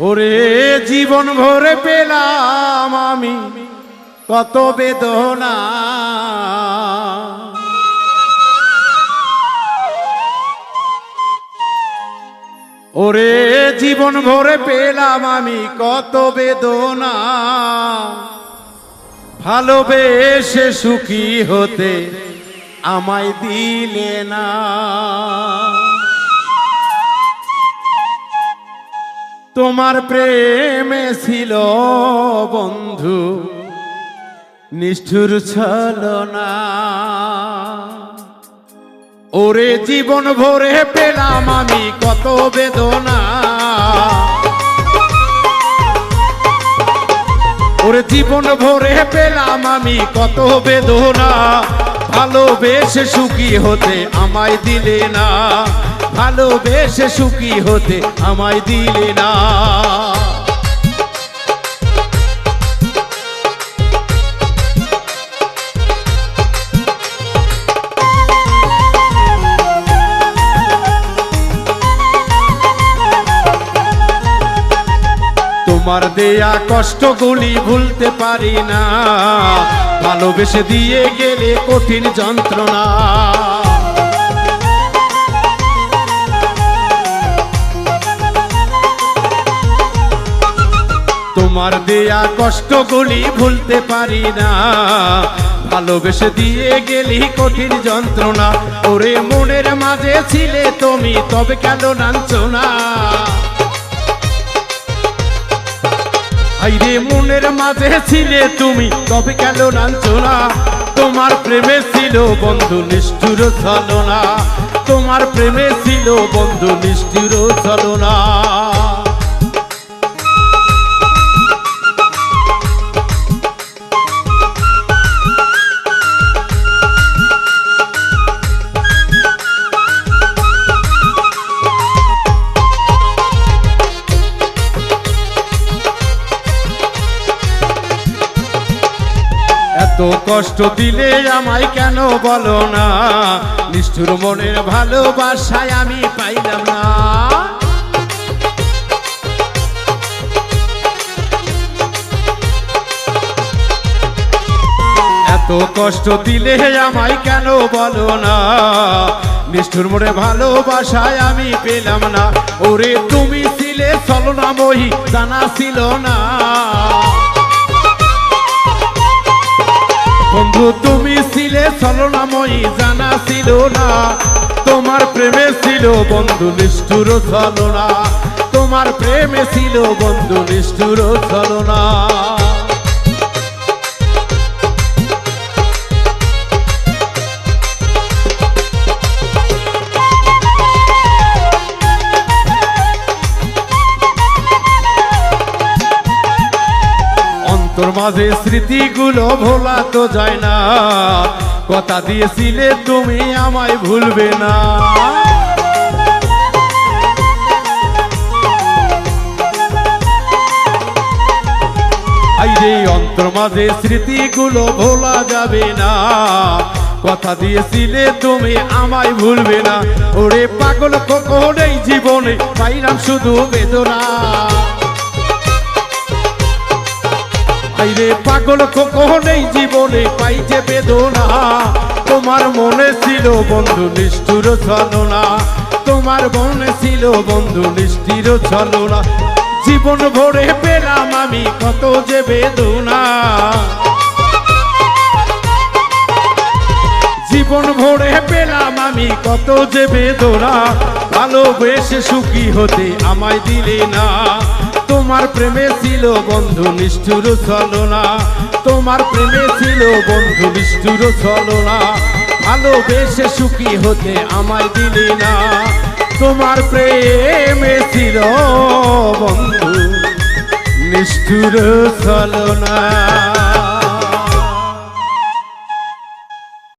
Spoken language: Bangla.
ওরে জীবন ভরে পেলাম আমি কত বেদনা, ওরে জীবন ভরে পেলাম আমি কত বেদনা, ভালোবেসে সুখী হতে আমায় দিলে না। তোমার প্রেমে ছিল বন্ধু নিষ্ঠুর ছলনা, ওরে জীবন ভরে পেলাম আমি কত বেদনা, ওরে জীবন ভরে পেলাম আমি কত বেদনা, ভালোবেসে সুখী হতে আমায় দিলে না, ভালোবেসে সুখী হতে আমায় দিলে না। তোমার দেয়া কষ্টগুলি ভুলতে পারি না, ভালোবেসে দিয়ে গেলে কঠিন যন্ত্রণা। তোমার দেয়া কষ্টগুলি ভুলতে পারি না, ভালোবেসে দিয়ে গেলি কঠিন যন্ত্রণা। ওরে মনের মাঝে ছিলে তুমি তবে কেন নাচো না, আইরে মনের মাঝে ছিলে তুমি তবে কেন নাচো না। তোমার প্রেমে ছিল বন্ধু নিষ্ঠুর ছলনা, তোমার প্রেমে ছিল বন্ধু নিষ্ঠুর ছলনা। এত কষ্ট দিলে আমায় কেন বলো না, নিষ্ঠুর মনের ভালোবাসায় আমি পাইলাম না। এত কষ্ট দিলে আমায় কেন বলো না, নিষ্ঠুর মনের ভালোবাসায় আমি পেলাম না। ওরে তুমি ছিলে ছলনাময়ী জানা ছিল না, বন্ধু তুমি ছিলে ছলনাময়ী জানা ছিল না। তোমার প্রেমে ছিল বন্ধু নিষ্ঠুর ছলনা, তোমার প্রেমে ছিল বন্ধু নিষ্ঠুর ছলনা। তোর মাঝে স্মৃতিগুলো ভোলা তো যায় না, কথা দিয়েছিলে তুমি আমায় ভুলবে না। আইরে অন্তর মাঝে স্মৃতিগুলো ভোলা যাবে না, কথা দিয়েছিলে তুমি আমায় ভুলবে না। ওরে পাগল কখনোই জীবনে পাইলাম শুধু বেদনা, আইরে পাগল কখনোই জীবনে পাইছে বেদনা। তোমার মনে ছিল বন্ধু নিষ্ঠুর ছলনা, তোমার মনে ছিল বন্ধু নিষ্ঠুর ছলনা। জীবন ভরে পেলাম আমি কত যে বেদনা, জীবন ভরে পেলাম আমি কত যে বেদনা, ভালোবেসে সুখী হতে আমায় দিলে না। তোমার প্রেমে ছিল বন্ধু নিষ্ঠুর ছলনা, তোমার প্রেমে ছিল বন্ধু নিষ্ঠুর ছলনা, ভালোবেসে সুখী হতে আমায় দিলে না। তোমার প্রেমে ছিল বন্ধু নিষ্ঠুর ছলনা।